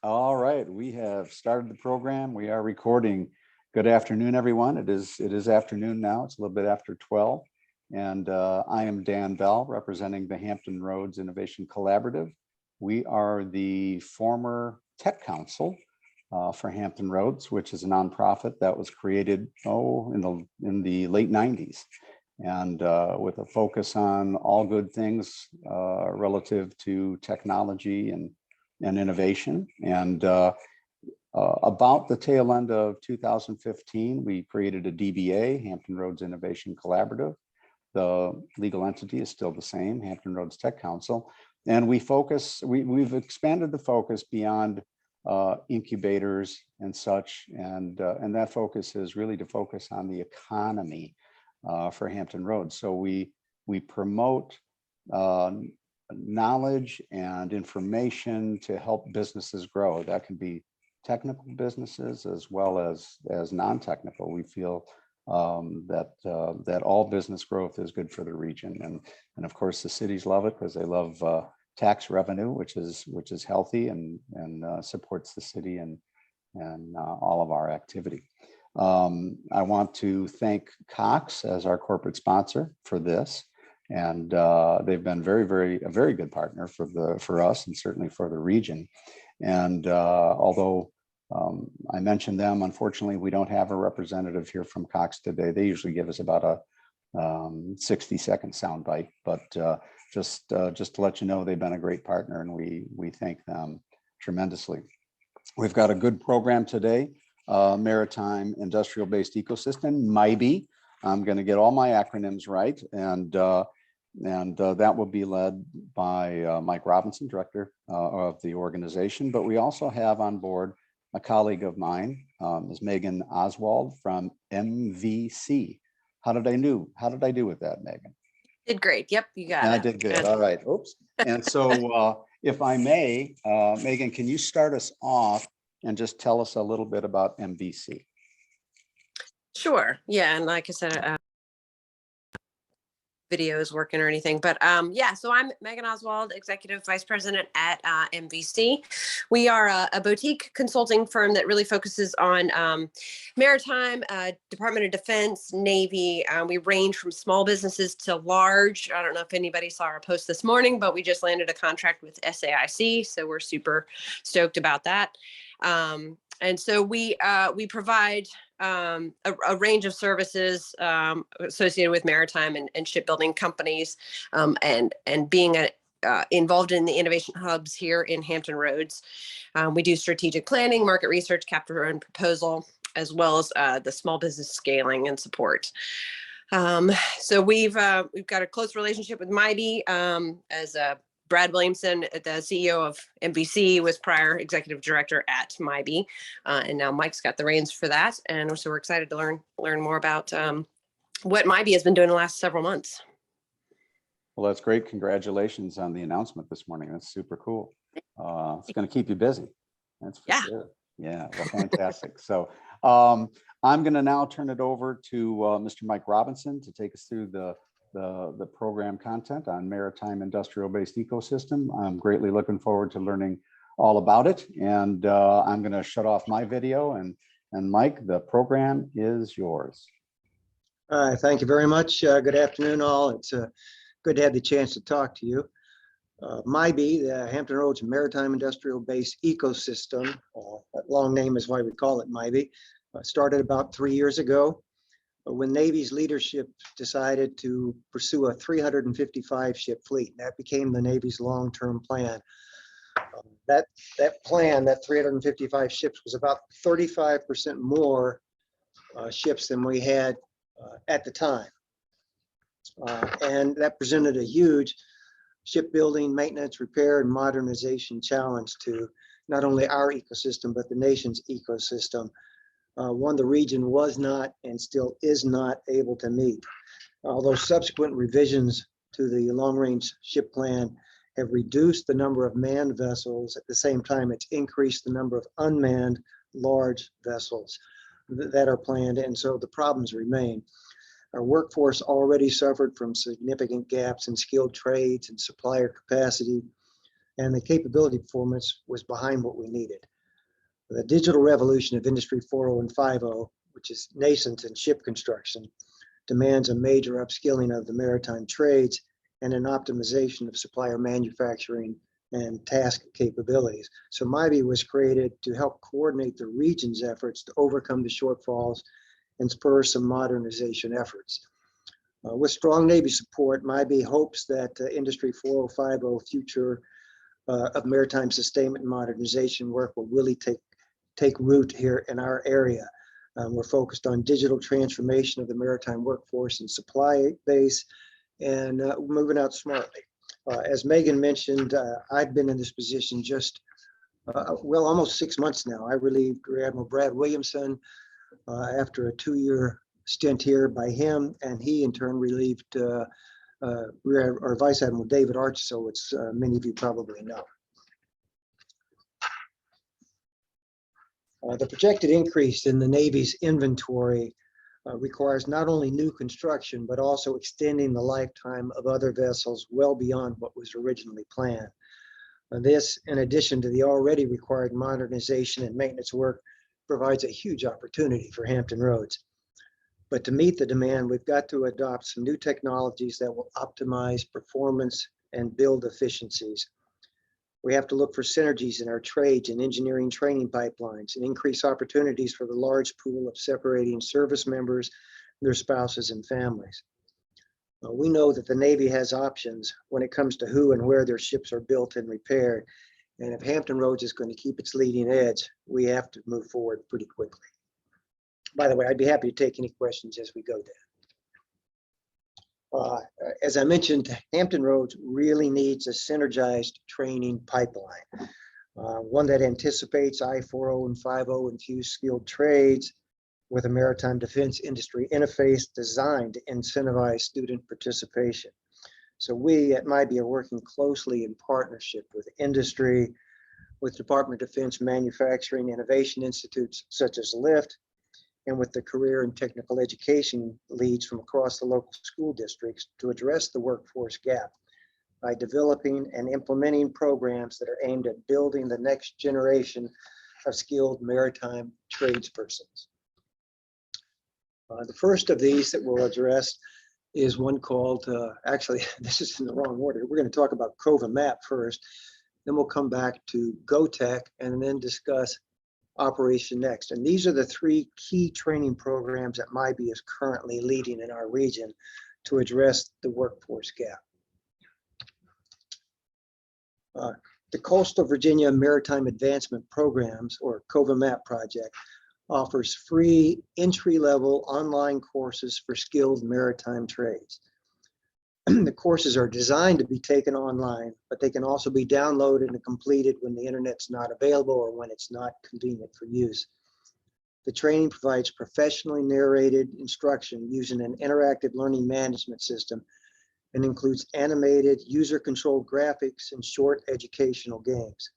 All right, we have started the program. We are recording. Good afternoon, everyone. It is afternoon now. It's a little bit after 12. And I am Dan Bell, representing the Hampton Roads Innovation Collaborative. We are the former tech council for Hampton Roads, which is a nonprofit that was created in the late 90s. And with a focus on all good things relative to technology and innovation. And about the tail end of 2015, we created a DBA, Hampton Roads Innovation Collaborative. The legal entity is still the same, Hampton Roads Tech Council. And we've expanded the focus beyond incubators and such. And that focus is really to focus on the economy for Hampton Roads. So we promote knowledge and information to help businesses grow. That can be technical businesses as well as non-technical. We feel that all business growth is good for the region, and of course the cities love it because they love tax revenue, which is healthy and supports the city and all of our activity. I want to thank Cox as our corporate sponsor for this. And they've been a very good partner for us and certainly for the region. And although I mentioned them, unfortunately, we don't have a representative here from Cox today. They usually give us about a 60-second soundbite, but just to let you know, they've been a great partner, and we thank them tremendously. We've got a good program today, Maritime Industrial-Based Ecosystem, MIBE. I'm going to get all my acronyms right, and that will be led by Mike Robinson, director of the organization. But we also have on board a colleague of mine, Ms. Megan Oswald from MVC. How did I do with that, Megan? Did great. Yep, you got it. I did good. All right. Oops. And so, if I may, Megan, can you start us off and just tell us a little bit about MVC? Sure. Yeah, and like I said, video is working or anything, but yeah, so I'm Megan Oswald, Executive Vice President at MVC. We are a boutique consulting firm that really focuses on maritime, Department of Defense, Navy. We range from small businesses to large. I don't know if anybody saw our post this morning, but we just landed a contract with SAIC, so we're super stoked about that. And so we provide a range of services associated with maritime and shipbuilding companies, and being involved in the innovation hubs here in Hampton Roads. We do strategic planning, market research, capture and proposal, as well as the small business scaling and support. So we've got a close relationship with MIBE, as Brad Williamson, the CEO of MVC, was prior executive director at MIBE, and now Mike's got the reins for that. And so we're excited to learn more about what MIBE has been doing the last several months. Well, that's great. Congratulations on the announcement this morning. That's super cool. It's going to keep you busy. That's for sure. Yeah, well, fantastic. So I'm going to now turn it over to Mr. Mike Robinson to take us through the program content on maritime industrial-based ecosystem. I'm greatly looking forward to learning all about it, and I'm going to shut off my video, and Mike, the program is yours. Thank you very much. Good afternoon, all. It's good to have the chance to talk to you. MIBE, the Hampton Roads Maritime Industrial-Based Ecosystem, that long name is why we call it MIBE, started about 3 years ago, when Navy's leadership decided to pursue a 355 ship fleet. That became the Navy's long-term plan. That plan, that 355 ships, was about 35% more ships than we had at the time. And that presented a huge shipbuilding, maintenance, repair, and modernization challenge to not only our ecosystem, but the nation's ecosystem. One the region was not and still is not able to meet. Although subsequent revisions to the long-range ship plan have reduced the number of manned vessels, at the same time it's increased the number of unmanned large vessels that are planned, and so the problems remain. Our workforce already suffered from significant gaps in skilled trades and supplier capacity, and the capability performance was behind what we needed. The digital revolution of Industry 4.0 and 5.0, which is nascent in ship construction, demands a major upskilling of the maritime trades and an optimization of supplier manufacturing and task capabilities. So MIBE was created to help coordinate the region's efforts to overcome the shortfalls and spur some modernization efforts. With strong Navy support, MIBE hopes that Industry 4.0, 5.0 future of maritime sustainment and modernization work will really take root here in our area. We're focused on digital transformation of the maritime workforce and supply base and moving out smartly. As Megan mentioned, I've been in this position just, well, almost 6 months now. I relieved Rear Admiral Brad Williamson after a 2-year stint here by him, and he in turn relieved Vice Admiral David Archso, which many of you probably know. The projected increase in the Navy's inventory requires not only new construction, but also extending the lifetime of other vessels well beyond what was originally planned. This, in addition to the already required modernization and maintenance work, provides a huge opportunity for Hampton Roads. But to meet the demand, we've got to adopt some new technologies that will optimize performance and build efficiencies. We have to look for synergies in our trades and engineering training pipelines and increase opportunities for the large pool of separating service members, their spouses, and families. We know that the Navy has options when it comes to who and where their ships are built and repaired. And if Hampton Roads is going to keep its leading edge, we have to move forward pretty quickly. By the way, I'd be happy to take any questions as we go down. As I mentioned, Hampton Roads really needs a synergized training pipeline, one that anticipates I-4.0 and 5.0 infused skilled trades with a maritime defense industry interface designed to incentivize student participation. So we at MIBE are working closely in partnership with industry, with Department of Defense manufacturing innovation institutes such as LIFT, and with the career and technical education leads from across the local school districts to address the workforce gap by developing and implementing programs that are aimed at building the next generation of skilled maritime tradespersons. The first of these that we'll address is one called, actually, this is in the wrong order. We're going to talk about COVA MAP first, then we'll come back to GoTech and then discuss Operation Next. And these are the 3 key training programs that MIBE is currently leading in our region to address the workforce gap. The Coastal Virginia Maritime Advancement Programs, or COVA MAP project, offers free entry-level online courses for skilled maritime trades. The courses are designed to be taken online, but they can also be downloaded and completed when the internet's not available or when it's not convenient for use. The training provides professionally narrated instruction using an interactive learning management system and includes animated, user-controlled graphics and short educational games.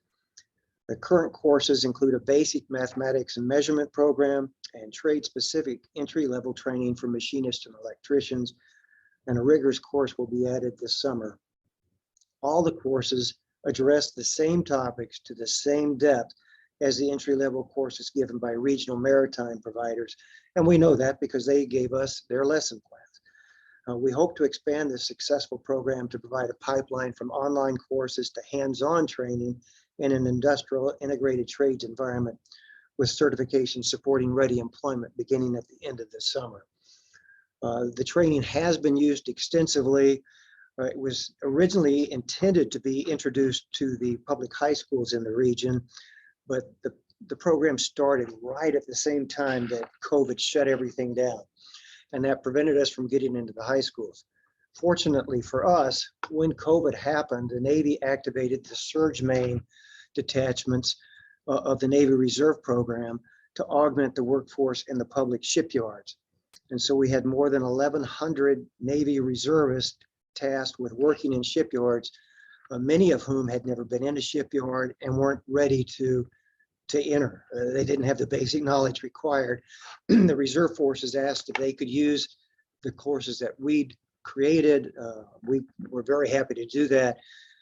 The current courses include a basic mathematics and measurement program and trade-specific entry-level training for machinists and electricians, and a rigorous course will be added this summer. All the courses address the same topics to the same depth as the entry-level courses given by regional maritime providers, and we know that because they gave us their lesson plans. We hope to expand this successful program to provide a pipeline from online courses to hands-on training in an industrial integrated trades environment with certification supporting ready employment beginning at the end of the summer. The training has been used extensively. It was originally intended to be introduced to the public high schools in the region, but the program started right at the same time that COVID shut everything down, and that prevented us from getting into the high schools. Fortunately for us, when COVID happened, the Navy activated the surge main detachments of the Navy Reserve Program to augment the workforce in the public shipyards. And so we had more than 1,100 Navy reservists tasked with working in shipyards, many of whom had never been in a shipyard and weren't ready to enter. They didn't have the basic knowledge required. The reserve forces asked if they could use the courses that we'd created. We were very happy to do that.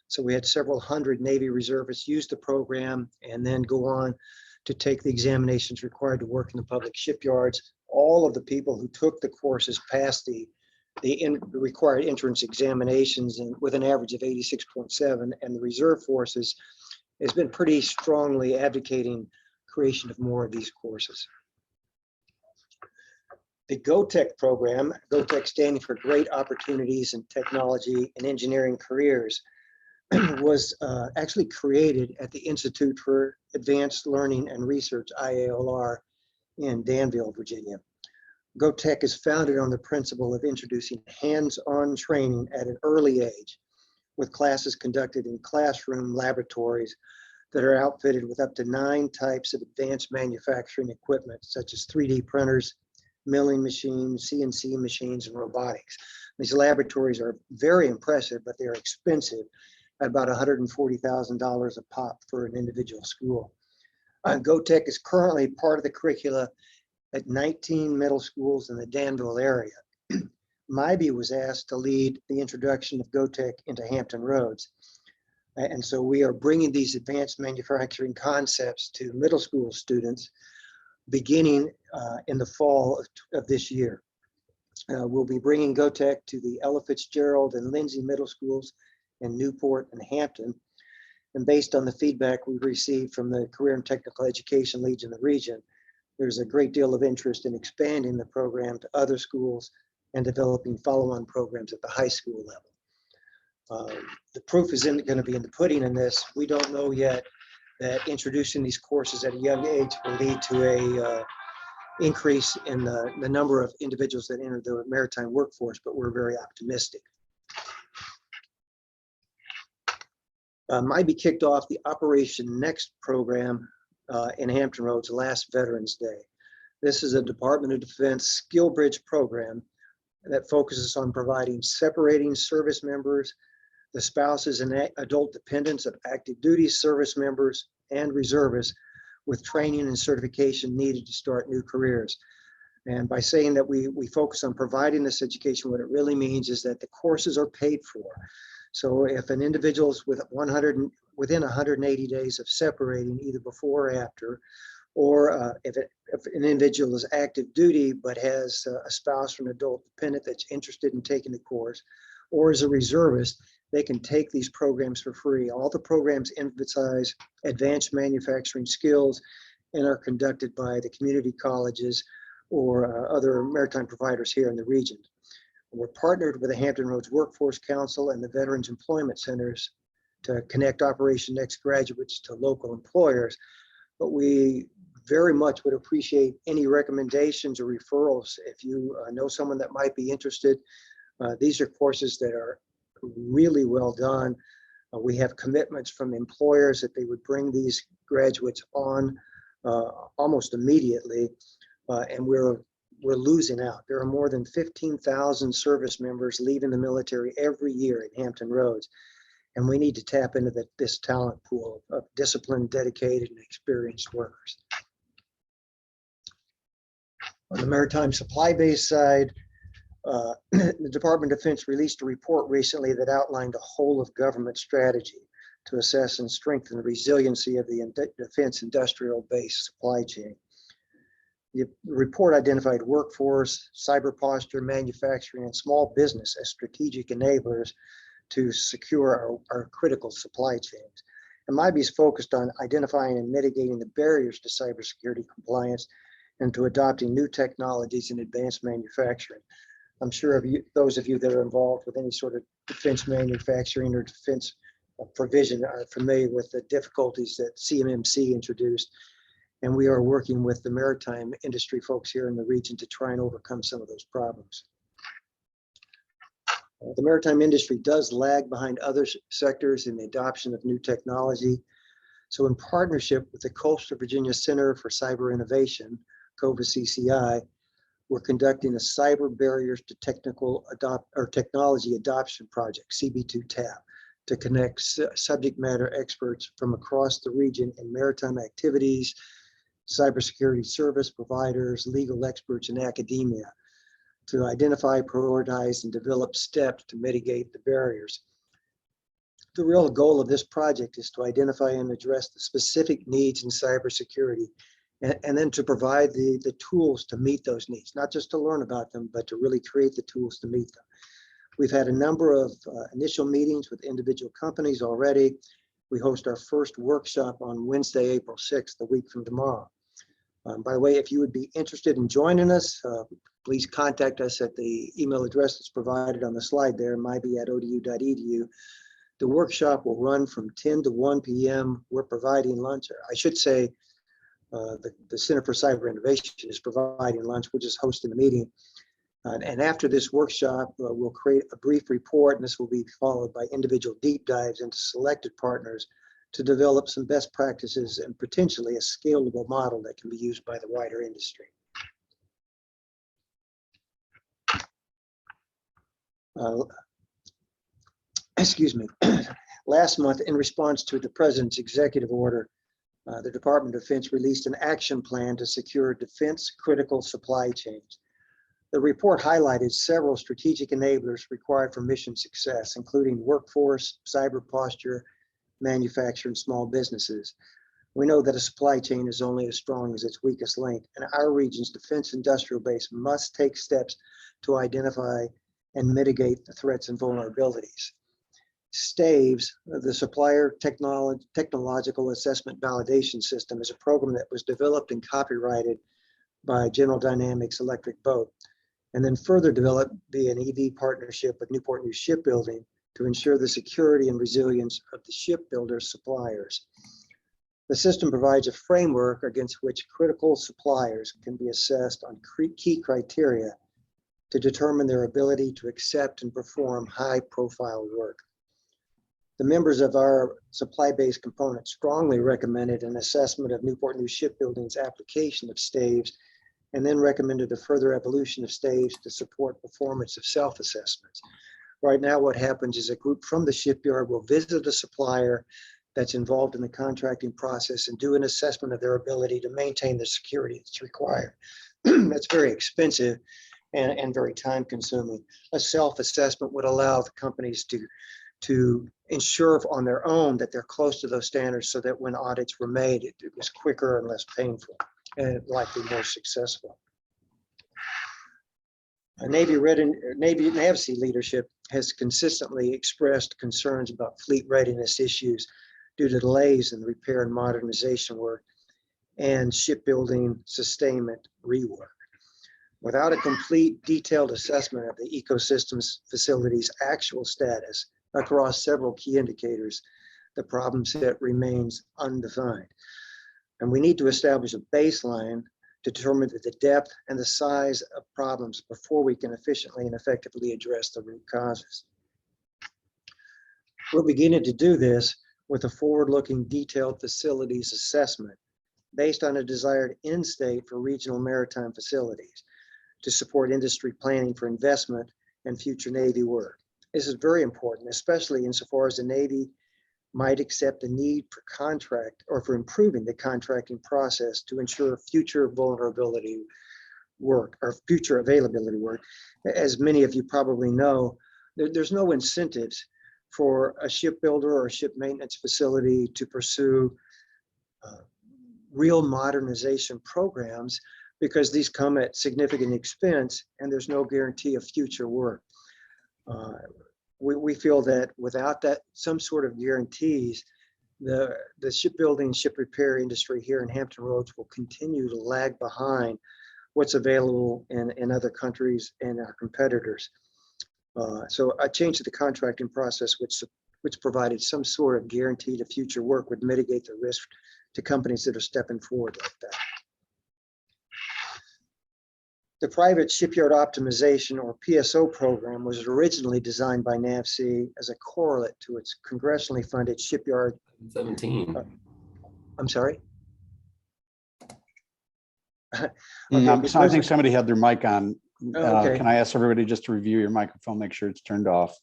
So we had several hundred Navy reservists use the program and then go on to take the examinations required to work in the public shipyards. All of the people who took the courses passed the required entrance examinations and with an average of 86.7, and the reserve forces has been pretty strongly advocating creation of more of these courses. The GoTech program, GoTech standing for Great Opportunities in Technology and Engineering Careers, was actually created at the Institute for Advanced Learning and Research, IALR, in Danville, Virginia. GoTech is founded on the principle of introducing hands-on training at an early age, with classes conducted in classroom laboratories that are outfitted with up to 9 types of advanced manufacturing equipment, such as 3D printers, milling machines, CNC machines, and robotics. These laboratories are very impressive, but they are expensive, at about $140,000 a pop for an individual school. GoTech is currently part of the curricula at 19 middle schools in the Danville area. MIBE was asked to lead the introduction of GoTech into Hampton Roads. And so we are bringing these advanced manufacturing concepts to middle school students beginning in the fall of this year. We'll be bringing GoTech to the Ella Fitzgerald and Lindsay middle schools in Newport and Hampton. And based on the feedback we received from the career and technical education leads in the region, there's a great deal of interest in expanding the program to other schools and developing follow-on programs at the high school level. The proof is going to be in the pudding in this. We don't know yet that introducing these courses at a young age will lead to a increase in the number of individuals that enter the maritime workforce, but we're very optimistic. MIBE kicked off the Operation Next program in Hampton Roads last Veterans Day. This is a Department of Defense skill bridge program that focuses on providing separating service members, the spouses and adult dependents of active duty service members and reservists with training and certification needed to start new careers. And by saying that we focus on providing this education, what it really means is that the courses are paid for. So if an individual is within 180 days of separating, either before or after, or if an individual is active duty but has a spouse or an adult dependent that's interested in taking the course, or is a reservist, they can take these programs for free. All the programs emphasize advanced manufacturing skills and are conducted by the community colleges or other maritime providers here in the region. We're partnered with the Hampton Roads Workforce Council and the Veterans Employment Centers to connect Operation Next graduates to local employers, but we very much would appreciate any recommendations or referrals. If you know someone that might be interested, these are courses that are really well done. We have commitments from employers that they would bring these graduates on almost immediately, and we're losing out. There are more than 15,000 service members leaving the military every year at Hampton Roads, and we need to tap into this talent pool of disciplined, dedicated, and experienced workers. On the maritime supply base side, the Department of Defense released a report recently that outlined a whole of government strategy to assess and strengthen the resiliency of the defense industrial base supply chain. The report identified workforce, cyber posture, manufacturing, and small business as strategic enablers to secure our critical supply chains. And MIBE is focused on identifying and mitigating the barriers to cybersecurity compliance and to adopting new technologies in advanced manufacturing. I'm sure those of you that are involved with any sort of defense manufacturing or defense provision are familiar with the difficulties that CMMC introduced. And we are working with the maritime industry folks here in the region to try and overcome some of those problems. The maritime industry does lag behind other sectors in the adoption of new technology. So in partnership with the Coastal Virginia Center for Cyber Innovation, COVA-CCI, we're conducting a cyber barriers to technology adoption project, CB2TAP, to connect subject matter experts from across the region in maritime activities, cybersecurity service providers, legal experts, and academia to identify, prioritize, and develop steps to mitigate the barriers. the real goal of this project is to identify and address the specific needs in cybersecurity, and then to provide the tools to meet those needs, not just to learn about them, but to really create the tools to meet them. We've had a number of initial meetings with individual companies already. We host our first workshop on Wednesday, April 6th, a week from tomorrow. By the way, if you would be interested in joining us, please contact us at the email address that's provided on the slide there, mibe@odu.edu. The workshop will run from 10 to 1 p.m. We're providing lunch. I should say the Center for Cyber Innovation is providing lunch. We're just hosting the meeting. And after this workshop, we'll create a brief report, and this will be followed by individual deep dives into selected partners to develop some best practices and potentially a scalable model that can be used by the wider industry. Excuse me. Last month, in response to the President's executive order, the Department of Defense released an action plan to secure defense critical supply chains. The report highlighted several strategic enablers required for mission success, including workforce, cyber posture, manufacturing, and small businesses. We know that a supply chain is only as strong as its weakest link, and our region's defense industrial base must take steps to identify and mitigate the threats and vulnerabilities. STAVES, the Supplier Technological Assessment Validation System, is a program that was developed and copyrighted by General Dynamics Electric Boat, and then further developed via an EV partnership with Newport News Shipbuilding to ensure the security and resilience of the shipbuilder suppliers. The system provides a framework against which critical suppliers can be assessed on key criteria to determine their ability to accept and perform high-profile work. The members of our supply-based component strongly recommended an assessment of Newport News Shipbuilding's application of STAVES, and then recommended a further evolution of STAVES to support performance of self-assessments. Right now, what happens is a group from the shipyard will visit a supplier that's involved in the contracting process and do an assessment of their ability to maintain the security that's required. That's very expensive and very time-consuming. A self-assessment would allow the companies to ensure on their own that they're close to those standards, so that when audits were made, it was quicker and less painful, and likely more successful. Navy NAVSEA leadership has consistently expressed concerns about fleet readiness issues due to delays in repair and modernization work and shipbuilding sustainment rework. Without a complete detailed assessment of the ecosystem's facility's actual status across several key indicators, the problem set remains undefined. And we need to establish a baseline to determine the depth and the size of problems before we can efficiently and effectively address the root causes. We're beginning to do this with a forward-looking detailed facilities assessment based on a desired end state for regional maritime facilities to support industry planning for investment and future Navy work. This is very important, especially insofar as the Navy might accept the need for contract or for improving the contracting process to ensure future vulnerability work or future availability work. As many of you probably know, there's no incentives for a shipbuilder or a ship maintenance facility to pursue real modernization programs, because these come at significant expense and there's no guarantee of future work. We feel that without that, some sort of guarantees, the shipbuilding, ship repair industry here in Hampton Roads will continue to lag behind what's available in other countries and our competitors. So a change to the contracting process, which provided some sort of guarantee to future work, would mitigate the risk to companies that are stepping forward like that. The Private Shipyard Optimization, or PSO program, was originally designed by NAVSEA as a correlate to its congressionally funded shipyard. 17. I'm sorry? I because think somebody had their mic on. Okay. Can I ask everybody just to review your microphone, make sure it's turned off?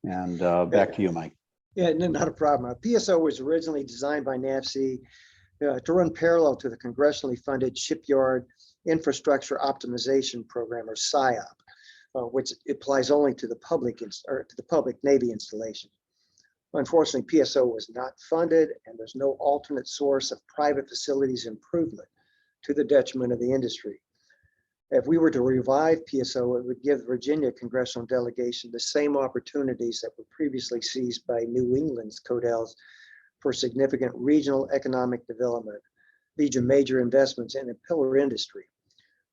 And back to you, Mike. Yeah, no, not a problem. PSO was originally designed by NAVSEA to run parallel to the congressionally funded Shipyard Infrastructure Optimization Program, or SIOP, which applies only to the public Navy installation. Unfortunately, PSO was not funded, and there's no alternate source of private facilities improvement, to the detriment of the industry. If we were to revive PSO, it would give the Virginia congressional delegation the same opportunities that were previously seized by New England's CODELs for significant regional economic development, major investments in a pillar industry.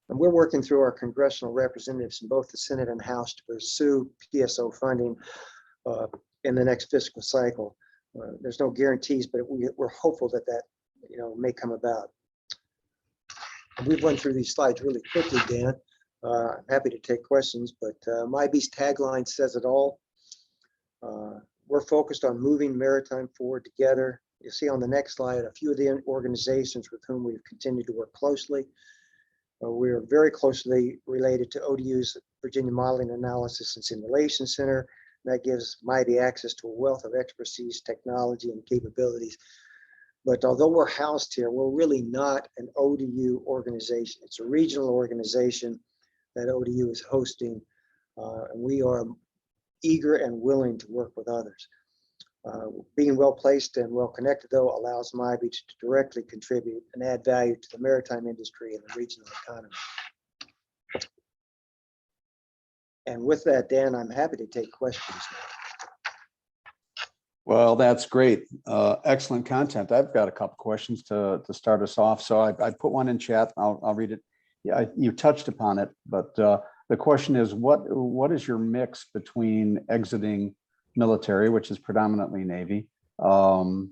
And we're working through our congressional representatives in both the Senate and House to pursue PSO funding in the next fiscal cycle. There's no guarantees, but we're hopeful that may come about. We've run through these slides really quickly, Dan. I'm happy to take questions, but MIBE's tagline says it all. We're focused on moving maritime forward together. You'll see on the next slide a few of the organizations with whom we've continued to work closely. We are very closely related to ODU's Virginia Modeling Analysis and Simulation Center. That gives MIBE access to a wealth of expertise, technology, and capabilities. But although we're housed here, we're really not an ODU organization. It's a regional organization that ODU is hosting, and we are eager and willing to work with others. Being well placed and well connected, though, allows MIBE to directly contribute and add value to the maritime industry and the regional economy. And with that, Dan, I'm happy to take questions now. Well, that's great. Excellent content. I've got a couple questions to start us off. So I put one in chat. I'll read it. Yeah, you touched upon it, but the question is, what is your mix between exiting military, which is predominantly Navy, and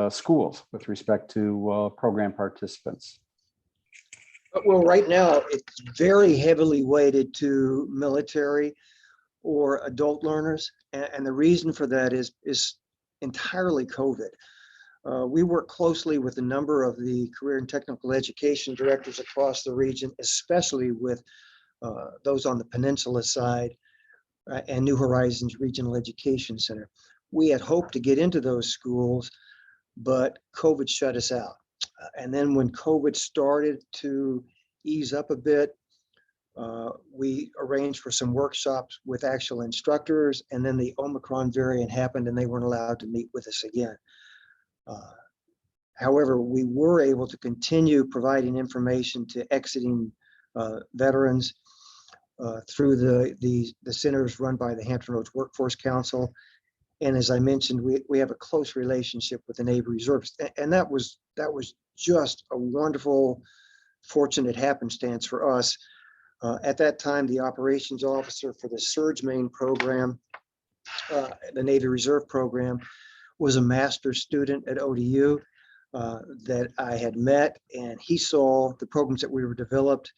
schools with respect to program participants? Well, right now, it's very heavily weighted to military or adult learners. And the reason for that is entirely COVID. We work closely with a number of the career and technical education directors across the region, especially with those on the peninsula side and New Horizons Regional Education Center. We had hoped to get into those schools, but COVID shut us out. And then when COVID started to ease up a bit, we arranged for some workshops with actual instructors, and then the Omicron variant happened and they weren't allowed to meet with us again. However, we were able to continue providing information to exiting veterans through the centers run by the Hampton Roads Workforce Council. And as I mentioned, we have a close relationship with the Navy Reserves. And that was just a wonderful, fortunate happenstance for us. At that time, the operations officer for the Surge Main program, the Navy Reserve program, was a master's student at ODU that I had met, and he saw the programs that we were developed,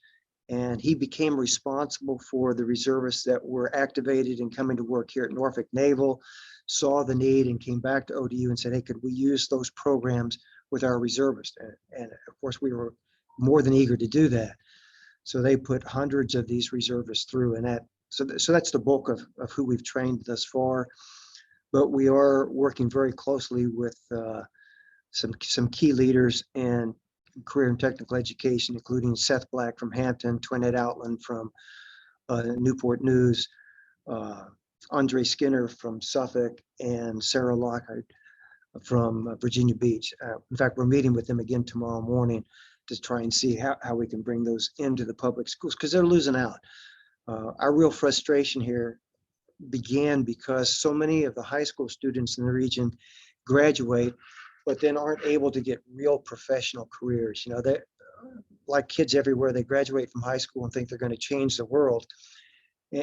and he became responsible for the reservists that were activated and coming to work here at Norfolk Naval, saw the need and came back to ODU and said, hey, could we use those programs with our reservists? And of course, we were more than eager to do that. So they put hundreds of these reservists through, and so that's the bulk of who we've trained thus far. But we are working very closely with some key leaders in career and technical education, including Seth Black from Hampton, Twinette Outland from Newport News, Andre Skinner from Suffolk, and Sarah Lockhart from Virginia Beach. In fact, we're meeting with them again tomorrow morning to try and see how we can bring those into the public schools, because they're losing out. Our real frustration here began because so many of the high school students in the region graduate, but then aren't able to get real professional careers. You know, they, like kids everywhere, they graduate from high school and think they're going to change the world,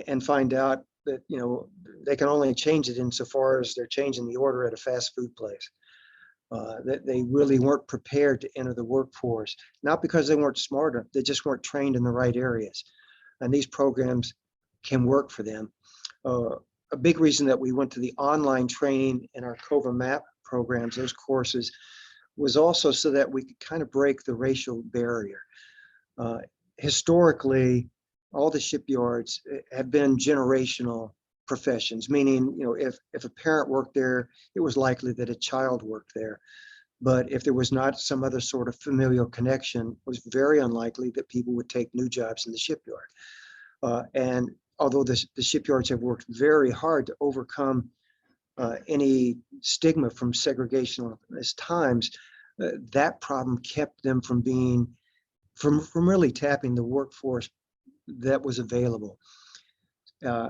and find out that, you know, they can only change it insofar as they're changing the order at a fast food place. That they really weren't prepared to enter the workforce, not because they weren't smarter, they just weren't trained in the right areas. And these programs can work for them. A big reason that we went to the online training in our COVA MAP programs, those courses, was also so that we could kind of break the racial barrier. Historically, all the shipyards have been generational professions, meaning, you know, if a parent worked there, it was likely that a child worked there. But if there was not some other sort of familial connection, it was very unlikely that people would take new jobs in the shipyard. And although the shipyards have worked very hard to overcome any stigma from segregationist times, that problem kept them from really tapping the workforce that was available.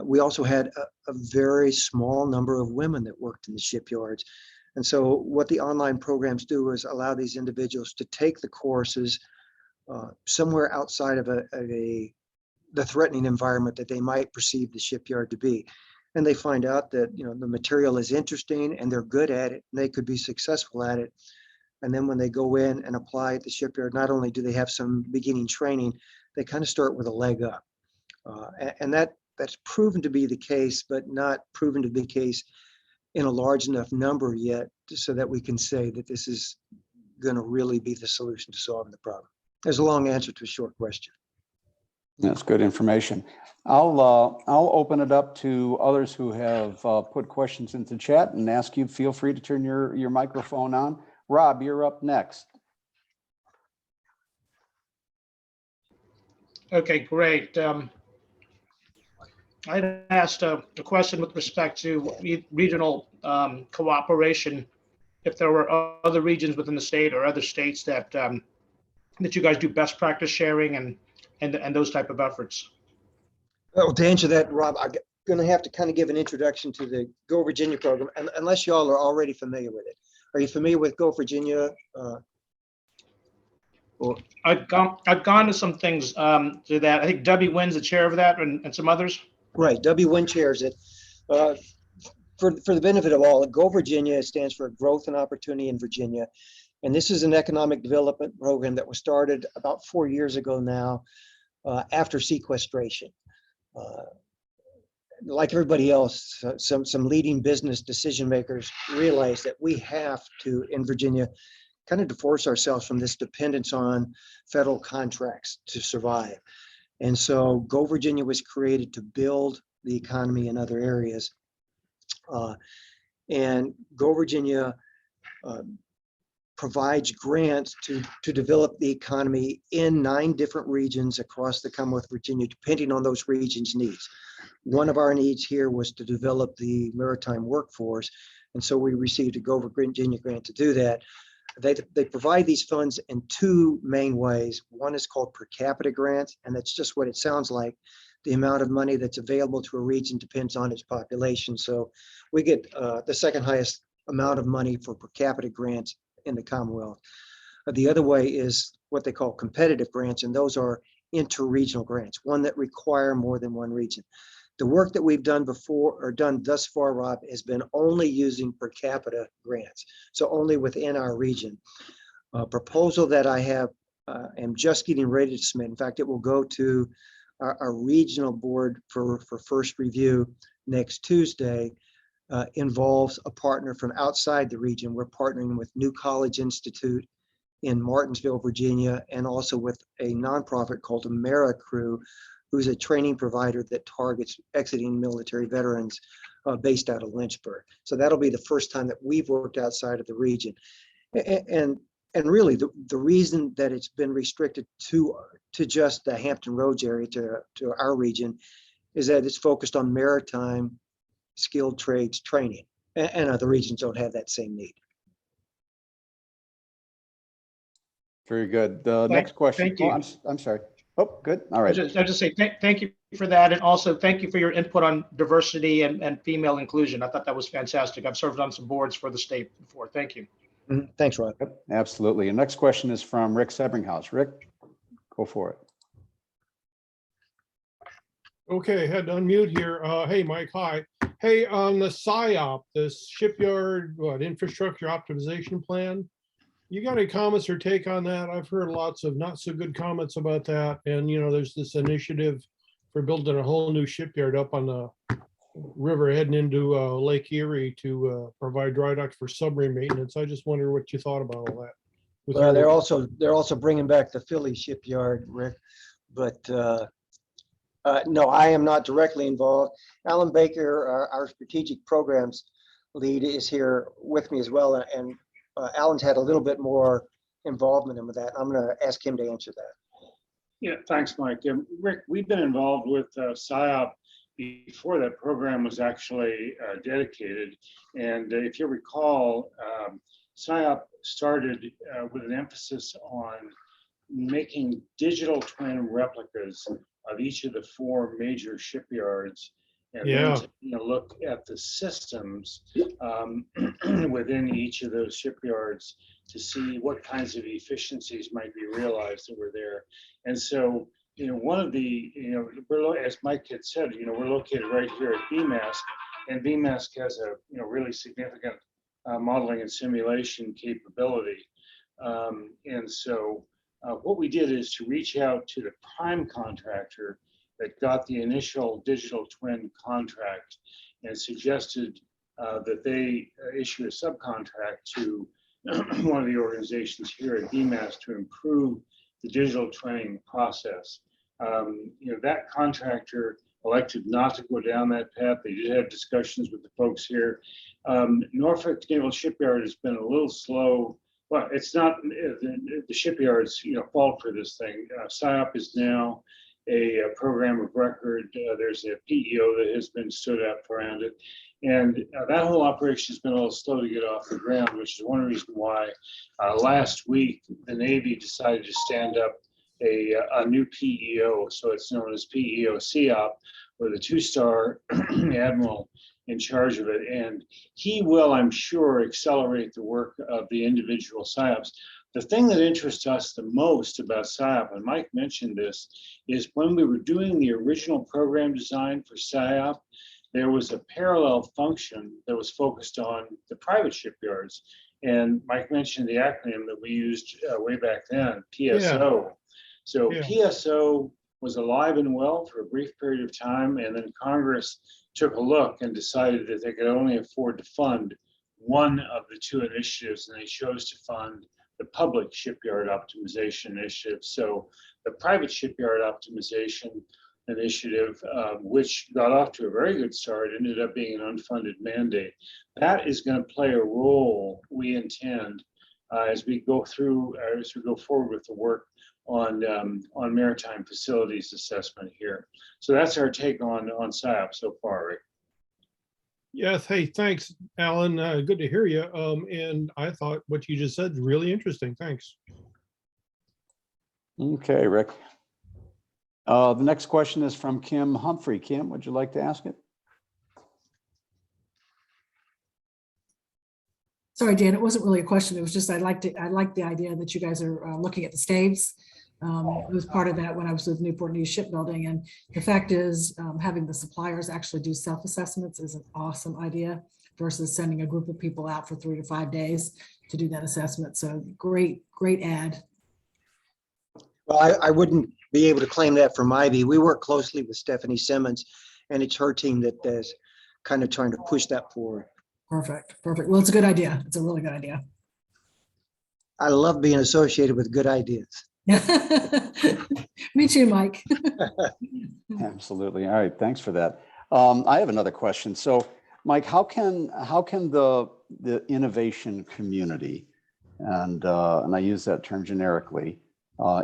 We also had a very small number of women that worked in the shipyards. And so what the online programs do is allow these individuals to take the courses somewhere outside of the threatening environment that they might perceive the shipyard to be. And they find out that, you know, the material is interesting and they're good at it and they could be successful at it. And then when they go in and apply at the shipyard, not only do they have some beginning training, they kind of start with a leg up. And that's proven to be the case, but not proven to be the case in a large enough number yet so that we can say that this is going to really be the solution to solving the problem. There's a long answer to a short question. That's good information. I'll open it up to others who have put questions into chat and ask you, feel free to turn your microphone on. Rob, you're up next. Okay, great. I asked a question with respect to regional cooperation. If there were other regions within the state or other states that that you guys do best practice sharing and those type of efforts. Well, to answer that, Rob, I'm going to have to kind of give an introduction to the Go Virginia program, unless y'all are already familiar with it. Are you familiar with Go Virginia? I've gone to some things to that. I think Debbie Wynn's the chair of that, and some others. Right, Debbie Wynn chairs it. For the benefit of all, Go Virginia stands for Growth and Opportunity in Virginia. And this is an economic development program that was started about 4 years ago now, after sequestration. Like everybody else, some leading business decision makers realize that we have to, in Virginia, kind of divorce ourselves from this dependence on federal contracts to survive. And so Go Virginia was created to build the economy in other areas. And Go Virginia provides grants to develop the economy in 9 different regions across the Commonwealth of Virginia, depending on those regions' needs. One of our needs here was to develop the maritime workforce. And so we received a Go Virginia grant to do that. They provide these funds in 2 main ways. One is called per capita grants, and that's just what it sounds like. The amount of money that's available to a region depends on its population. So we get the second highest amount of money for per capita grants in the Commonwealth. The other way is what they call competitive grants, and those are interregional grants, one that require more than one region. The work that we've done before or done thus far, Rob, has been only using per capita grants, so only within our region. A proposal that I have am just getting ready to submit. In fact, it will go to our regional board for first review next Tuesday. Involves a partner from outside the region. We're partnering with New College Institute in Martinsville, Virginia, and also with a nonprofit called AmeriCrew, who's a training provider that targets exiting military veterans based out of Lynchburg. So that'll be the first time that we've worked outside of the region. And really, the reason that it's been restricted to just the Hampton Roads area, to our region, is that it's focused on maritime skilled trades training, and other regions don't have that same need. Very good. The next question. Thank you. Oh, I'm sorry. Oh, good. All right. I just say thank you for that, and also thank you for your input on diversity and female inclusion. I thought that was fantastic. I've served on some boards for the state before. Thank you. Thanks, Rob. Yep, absolutely. And next question is from Rick Sebringhaus. Rick, go for it. Okay, had to unmute here. Hey, Mike, hi. Hey, on the SIOP, this shipyard, infrastructure optimization plan, you got any comments or take on that? I've heard lots of not so good comments about that. And, you know, there's this initiative for building a whole new shipyard up on the river heading into Lake Erie to provide dry docks for submarine maintenance. I just wonder what you thought about all that. Well, they're also bringing back the Philly shipyard, Rick, but no, I am not directly involved. Alan Baker, our strategic programs lead, is here with me as well, and Alan's had a little bit more involvement in with that. I'm going to ask him to answer that. Yeah, thanks, Mike. Rick, we've been involved with SIOP before that program was actually dedicated. And if you recall, SIOP started with an emphasis on making digital twin replicas of each of the 4 major shipyards, and then to, look at the systems within each of those shipyards to see what kinds of efficiencies might be realized that were there. And so, one of the, as Mike had said, we're located right here at BMASC, and BMASC has a, really significant modeling and simulation capability. And so what we did is to reach out to the prime contractor that got the initial digital twin contract and suggested that they issue a subcontract to one of the organizations here at BMAS to improve the digital twinning process. That contractor elected not to go down that path. They did have discussions with the folks here. Norfolk Naval Shipyard has been a little slow. Well, it's not the shipyard's fault for this thing. SIOP is now a program of record. There's a PEO that has been stood up around it. And that whole operation has been a little slow to get off the ground, which is one reason why last week the Navy decided to stand up a new PEO. So it's known as PEO COP, with a 2-star admiral in charge of it. And he will, I'm sure, accelerate the work of the individual SIOPs. The thing that interests us the most about SIOP, and Mike mentioned this, is when we were doing the original program design for SIOP, there was a parallel function that was focused on the private shipyards. And Mike mentioned the acronym that we used way back then, PSO. Yeah. So PSO was alive and well for a brief period of time, and then Congress took a look and decided that they could only afford to fund one of the 2 initiatives, and they chose to fund the public shipyard optimization initiative. So the private shipyard optimization initiative, which got off to a very good start, ended up being an unfunded mandate. That is going to play a role, we intend, as we go forward with the work on maritime facilities assessment here. So that's our take on SIOP so far, Rick. Yes. Hey, thanks, Alan. Good to hear you. And I thought what you just said is really interesting. Thanks. Okay, Rick. The next question is from Kim Humphrey. Kim, would you like to ask it? Sorry, Dan, it wasn't really a question. It was just I like the idea that you guys are looking at the staves. It was part of that when I was with Newport News Shipbuilding. And the fact is, having the suppliers actually do self-assessments is an awesome idea versus sending a group of people out for 3 to 5 days to do that assessment. So great ad. Well, I wouldn't be able to claim that for MIBE. We work closely with Stephanie Simmons, and it's her team that is kind of trying to push that forward. Perfect. Well, it's a good idea. It's a really good idea. I love being associated with good ideas. Me too, Mike. Absolutely. All right. Thanks for that. I have another question. So, Mike, how can the innovation community, and I use that term generically,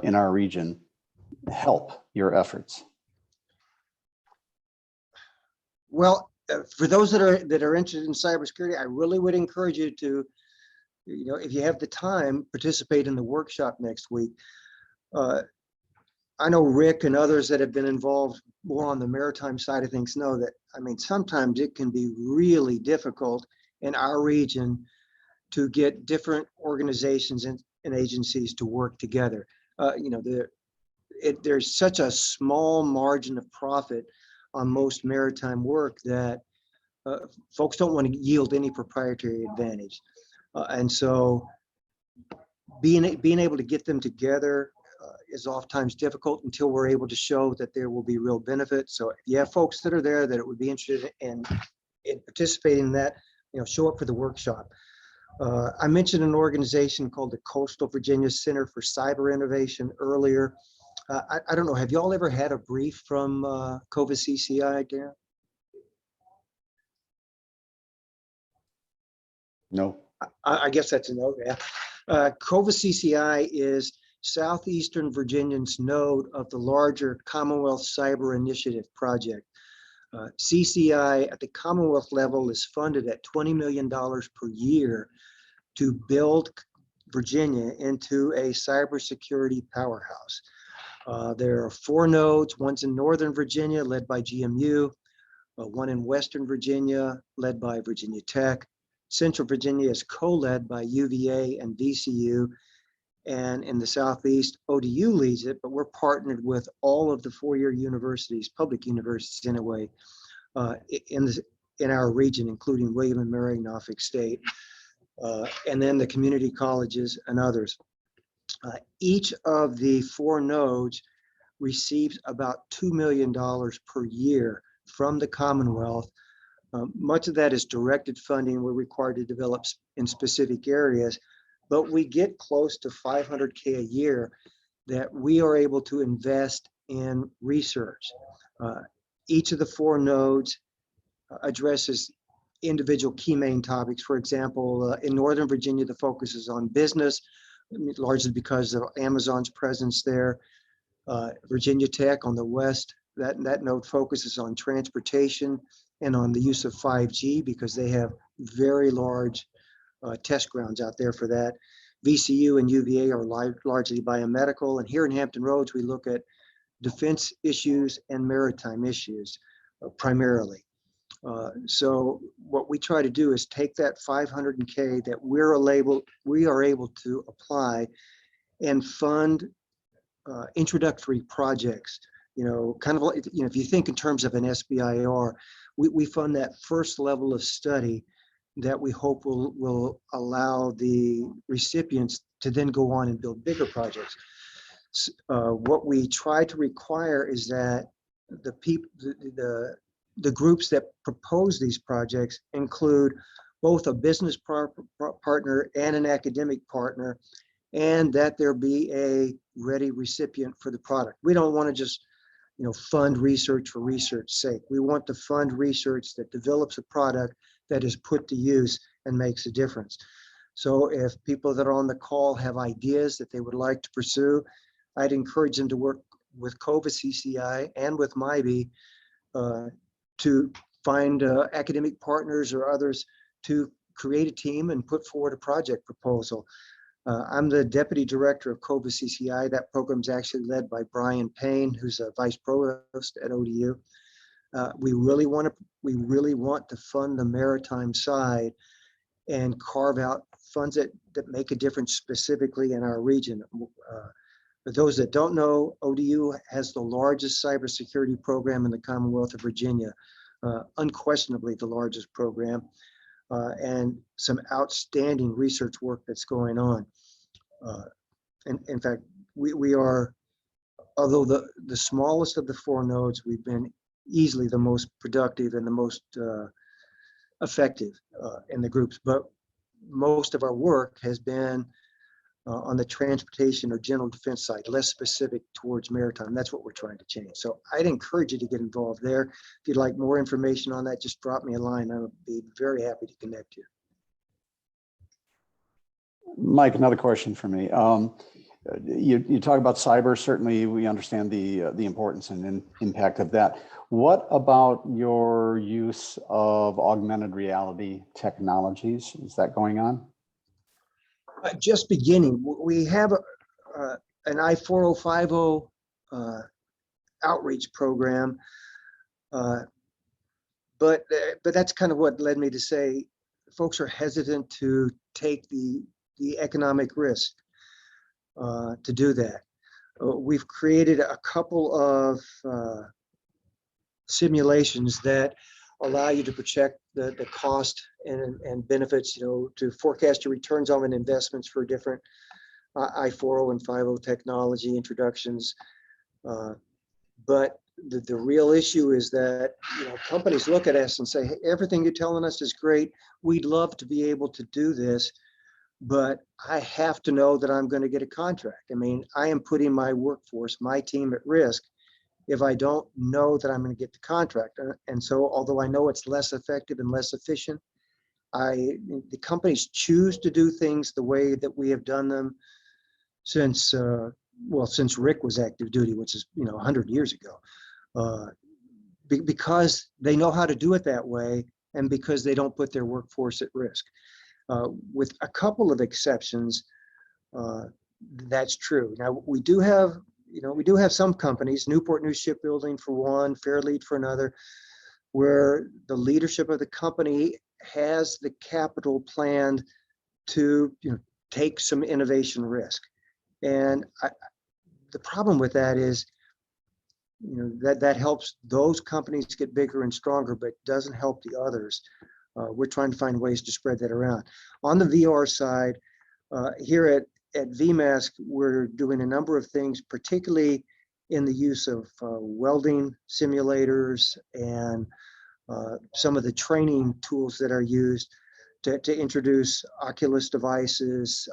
in our region, help your efforts? Well, for those that are interested in cybersecurity, I really would encourage you to, if you have the time, participate in the workshop next week. I know Rick and others that have been involved more on the maritime side of things know that, sometimes it can be really difficult in our region to get different organizations and agencies to work together. There's such a small margin of profit on most maritime work that folks don't want to yield any proprietary advantage. And so being able to get them together is oftentimes difficult until we're able to show that there will be real benefit. So if you have folks that are there that would be interested in participating in that, show up for the workshop. I mentioned an organization called the Coastal Virginia Center for Cyber Innovation earlier. I don't know, have y'all ever had a brief from COVA CCI, Dan? No. I guess that's a no, yeah. COVA CCI is Southeastern Virginia's node of the larger Commonwealth Cyber Initiative project. CCI at the Commonwealth level is funded at $20 million per year to build Virginia into a cybersecurity powerhouse. There are 4 nodes. One's in Northern Virginia, led by GMU, one in Western Virginia, led by Virginia Tech. Central Virginia is co-led by UVA and VCU. And in the Southeast, ODU leads it, but we're partnered with all of the 4-year universities, public universities in a way, in our region, including William and Mary, Norfolk State, and then the community colleges and others. Each of the 4 nodes receives about $2 million per year from the Commonwealth. Much of that is directed funding we're required to develop in specific areas, but we get close to $500K a year that we are able to invest in research. Each of the 4 nodes addresses individual key main topics. For example, in Northern Virginia, the focus is on business, largely because of Amazon's presence there. Virginia Tech on the west, that node focuses on transportation and on the use of 5G because they have very large test grounds out there for that. VCU and UVA are largely biomedical, and here in Hampton Roads, we look at defense issues and maritime issues primarily. So what we try to do is take that $500K that we are able to apply and fund introductory projects. Kind of like, if you think in terms of an SBIR, we fund that first level of study that we hope will allow the recipients to then go on and build bigger projects. What we try to require is that the groups that propose these projects include both a business partner and an academic partner, and that there be a ready recipient for the product. We don't want to just fund research for research's sake. We want to fund research that develops a product that is put to use and makes a difference. So if people that are on the call have ideas that they would like to pursue, I'd encourage them to work with COVA CCI and with MIBE to find academic partners or others to create a team and put forward a project proposal. I'm the deputy director of COVA CCI. That program is actually led by Brian Payne, who's a vice provost at ODU. We really want to fund the maritime side and carve out funds that make a difference specifically in our region. For those that don't know, ODU has the largest cybersecurity program in the Commonwealth of Virginia, unquestionably the largest program, and some outstanding research work that's going on. And in fact, we are, although the smallest of the 4 nodes, we've been easily the most productive and the most effective in the groups. But most of our work has been on the transportation or general defense side, less specific towards maritime. That's what we're trying to change. So I'd encourage you to get involved there. If you'd like more information on that, just drop me a line. I'll be very happy to connect you. Mike, another question for me. You talk about cyber. Certainly, we understand the importance and impact of that. What about your use of augmented reality technologies? Is that going on? Just beginning. We have an I-4050 outreach program, but that's kind of what led me to say folks are hesitant to take the economic risk to do that. We've created a couple of simulations that allow you to project the cost and benefits, to forecast your returns on investments for different I-40 and 50 technology introductions. But the real issue is that companies look at us and say, hey, everything you're telling us is great. We'd love to be able to do this, but I have to know that I'm going to get a contract. I mean, I am putting my workforce, my team at risk if I don't know that I'm going to get the contract. And so although I know it's less effective and less efficient, the companies choose to do things the way that we have done them since Rick was active duty, which is 100 years ago. because they know how to do it that way and because they don't put their workforce at risk. With a couple of exceptions, that's true. Now, we do have some companies, Newport News Shipbuilding for one, Fairlead for another, where the leadership of the company has the capital planned to take some innovation risk. And the problem with that is, that helps those companies get bigger and stronger, but doesn't help the others. We're trying to find ways to spread that around. On the VR side, here at VMASC, we're doing a number of things, particularly in the use of welding simulators and some of the training tools that are used to introduce Oculus devices,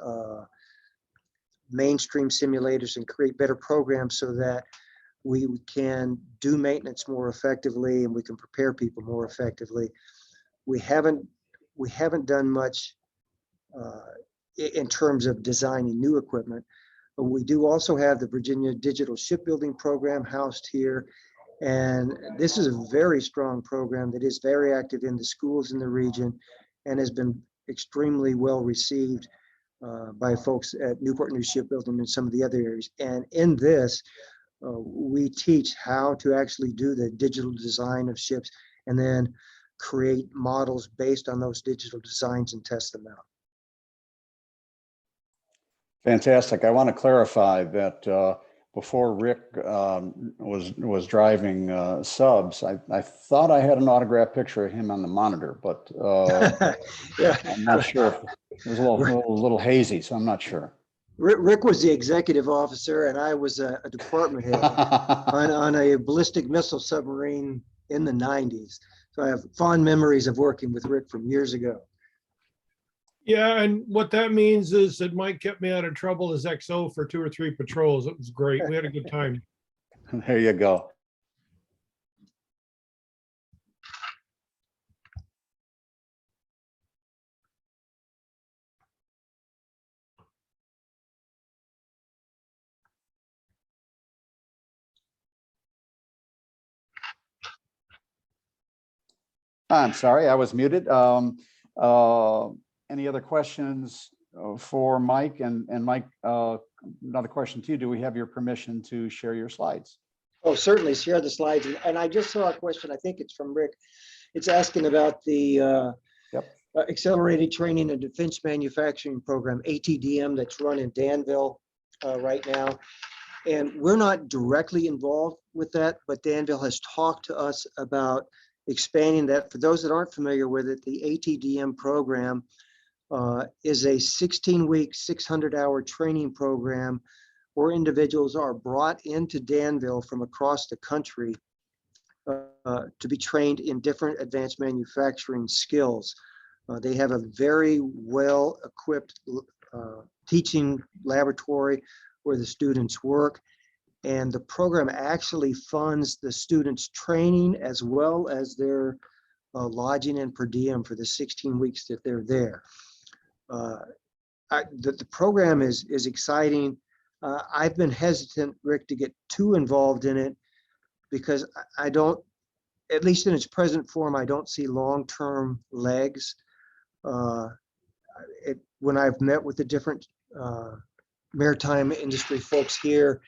mainstream simulators, and create better programs so that we can do maintenance more effectively and we can prepare people more effectively. We haven't done much in terms of designing new equipment, but we do also have the Virginia Digital Shipbuilding Program housed here. And this is a very strong program that is very active in the schools in the region and has been extremely well received by folks at Newport News Shipbuilding and some of the other areas. And in this, we teach how to actually do the digital design of ships and then create models based on those digital designs and test them out. Fantastic. I want to clarify that before Rick was driving subs, I thought I had an autographed picture of him on the monitor, but Yeah. I'm not sure. It was a little hazy, so I'm not sure. Rick was the executive officer and I was a department head on a ballistic missile submarine in the 90s. So I have fond memories of working with Rick from years ago. Yeah, and what that means is that Mike kept me out of trouble as XO for 2 or 3 patrols. It was great. We had a good time. There you go. I'm sorry, I was muted. Any other questions for Mike? And Mike, another question to you. Do we have your permission to share your slides? Oh, certainly, share the slides. And I just saw a question, I think it's from Rick. It's asking about the Accelerated Training and Defense Manufacturing Program, ATDM, that's run in Danville right now. And we're not directly involved with that, but Danville has talked to us about expanding that. For those that aren't familiar with it, the ATDM program is a 16-week, 600-hour training program where individuals are brought into Danville from across the country to be trained in different advanced manufacturing skills. They have a very well-equipped teaching laboratory where the students work. And the program actually funds the students' training as well as their lodging and per diem for the 16 weeks that they're there. The program is exciting. I've been hesitant, Rick, to get too involved in it because I don't, at least in its present form, I don't see long-term legs. When I've met with the different maritime industry folks here,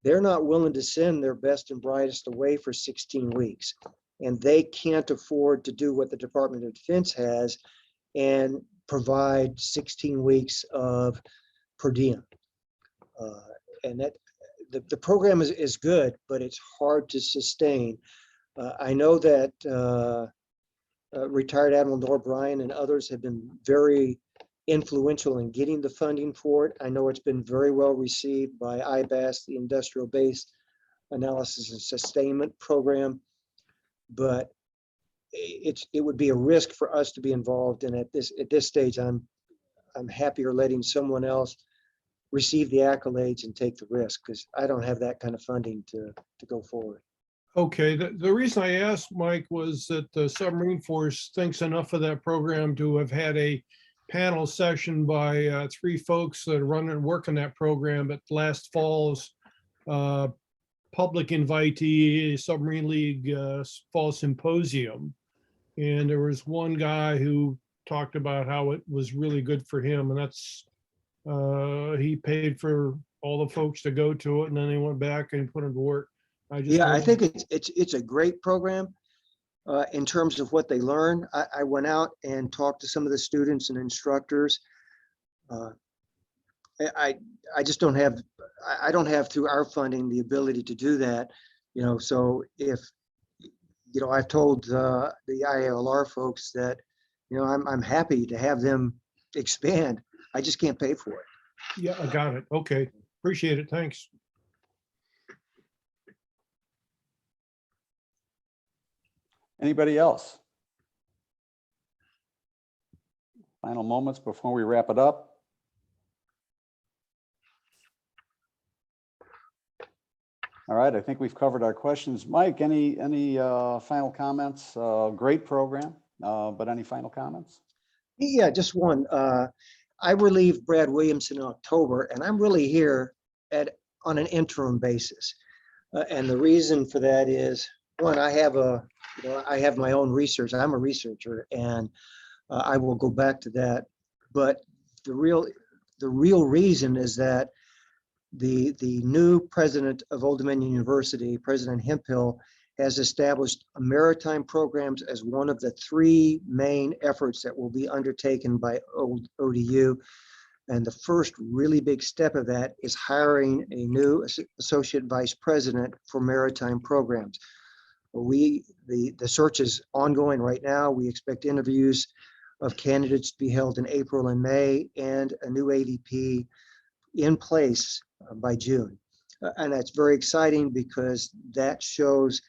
they're not willing to send their best and brightest away for 16 weeks. And they can't afford to do what the Department of Defense has and provide 16 weeks of per diem. And that the program is good, but it's hard to sustain. I know that retired Admiral Nor Bryan and others have been very influential in getting the funding for it. I know it's been very well received by IBAS, the Industrial Base Analysis and Sustainment Program, but it would be a risk for us to be involved in at this stage. I'm happier letting someone else receive the accolades and take the risk because I don't have that kind of funding to go forward. Okay, the reason I asked Mike was that the Submarine Force thinks enough of that program to have had a panel session by 3 folks that run and work in that program at last fall's public invitee Submarine League Fall Symposium. And there was one guy who talked about how it was really good for him. And that's, he paid for all the folks to go to it, and then they went back and put them to work. Yeah, I think it's a great program in terms of what they learn. I went out and talked to some of the students and instructors. I just don't have, I don't have through our funding the ability to do that, so if, I've told the IALR folks that, I'm happy to have them expand. I just can't pay for it. Yeah, I got it. Okay. Appreciate it. Thanks. Anybody else? Final moments before we wrap it up. All right, I think we've covered our questions. Mike, any final comments? Great program, but any final comments? Yeah, just one. I relieved Brad Williams in October, and I'm really here on an interim basis. And the reason for that is, one, I have my own research. I'm a researcher, and I will go back to that. But the real reason is that the new president of Old Dominion University, President Hemphill, has established maritime programs as one of the 3 main efforts that will be undertaken by ODU. And the first really big step of that is hiring a new associate vice president for maritime programs. The search is ongoing right now. We expect interviews of candidates to be held in April and May, and a new AVP in place by June. And that's very exciting because that shows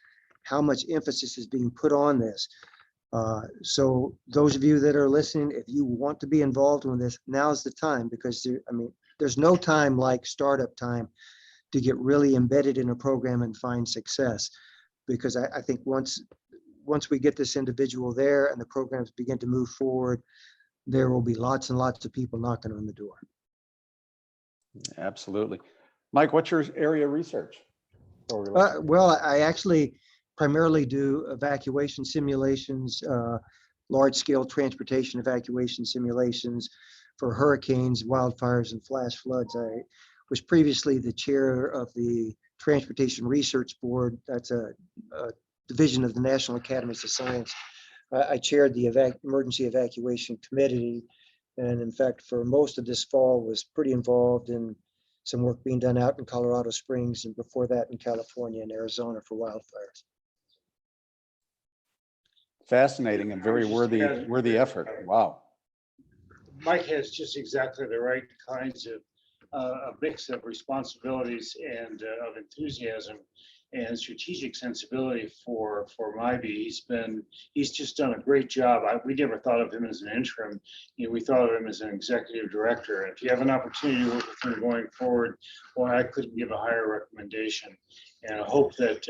how much emphasis is being put on this. So those of you that are listening, if you want to be involved in this, now's the time, because there's no time like startup time to get really embedded in a program and find success. Because I think once we get this individual there and the programs begin to move forward, there will be lots and lots of people knocking on the door. Absolutely. Mike, what's your area of research? Well, I actually primarily do evacuation simulations, large-scale transportation evacuation simulations for hurricanes, wildfires, and flash floods. I was previously the chair of the Transportation Research Board. That's a division of the National Academies of Science. I chaired the Emergency Evacuation Committee, and in fact, for most of this fall, was pretty involved in some work being done out in Colorado Springs, and before that in California and Arizona for wildfires. Fascinating and very worthy effort. Wow. Mike has just exactly the right kinds of a mix of responsibilities and of enthusiasm and strategic sensibility for MIBE. He's just done a great job. We never thought of him as an interim. We thought of him as an executive director. And if you have an opportunity to work with him going forward, well, I couldn't give a higher recommendation. And I hope that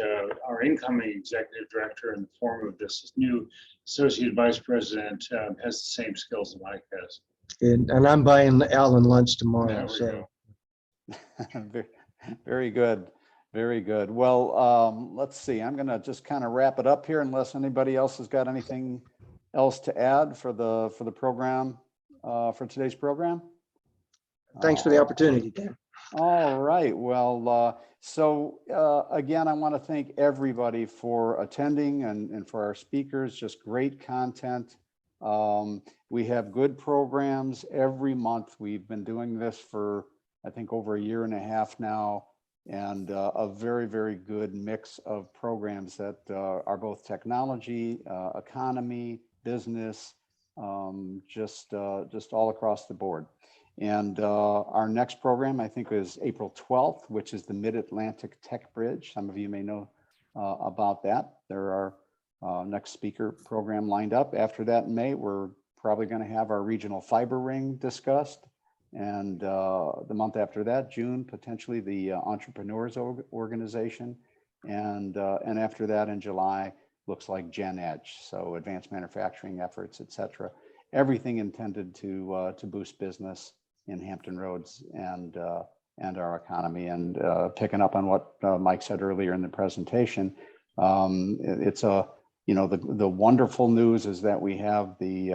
our incoming executive director, in the form of this new associate vice president, has the same skills that Mike has. And I'm buying Alan lunch tomorrow. So. Very good. Very good. Well, let's see. I'm going to just kind of wrap it up here unless anybody else has got anything else to add for the program, for today's program. Thanks for the opportunity, Dan. All right. Well, again, I want to thank everybody for attending and for our speakers. Just great content. We have good programs every month. We've been doing this for, I think, over 1.5 years now, and a very, very good mix of programs that are both technology, economy, business, just all across the board. And our next program, I think, is April 12th, which is the Mid-Atlantic Tech Bridge. Some of you may know about that. There are next speaker program lined up. After that in May, we're probably going to have our regional fiber ring discussed. And the month after that, June, potentially the Entrepreneurs Organization. And after that in July, looks like Gen Edge, so advanced manufacturing efforts, et cetera. Everything intended to boost business in Hampton Roads and our economy. And picking up on what Mike said earlier in the presentation, it's a, the wonderful news is that we have the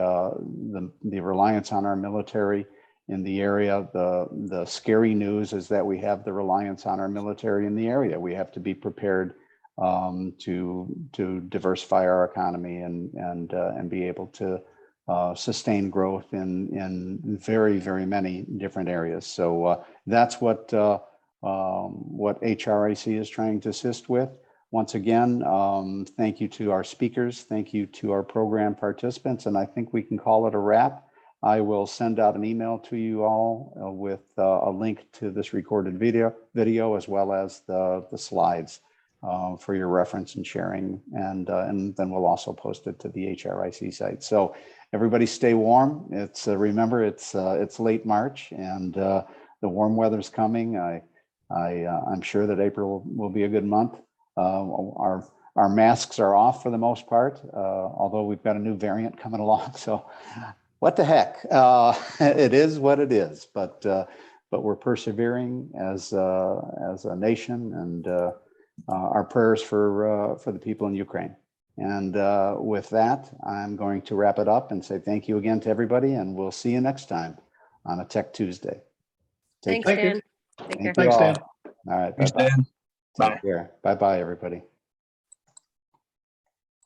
reliance on our military in the area. The scary news is that we have the reliance on our military in the area. We have to be prepared to diversify our economy and be able to sustain growth in very, very many different areas. So that's what HRIC is trying to assist with. Once again, thank you to our speakers. Thank you to our program participants. And I think we can call it a wrap. I will send out an email to you all with a link to this recorded video as well as the slides for your reference and sharing. And then we'll also post it to the HRIC site. So everybody stay warm. It's remember, it's late March and the warm weather's coming. I'm sure that April will be a good month. Our masks are off for the most part, although we've got a new variant coming along. So what the heck? It is what it is. But we're persevering as a nation, and our prayers for the people in Ukraine. And with that, I'm going to wrap it up and say thank you again to everybody, and we'll see you next time on a Tech Tuesday. Thanks, Thank you. Dan. Take care. Thank you Thanks, all. Dan. All right. Thanks, Bye-bye. Dan. Bye. Take care. Bye-bye, everybody.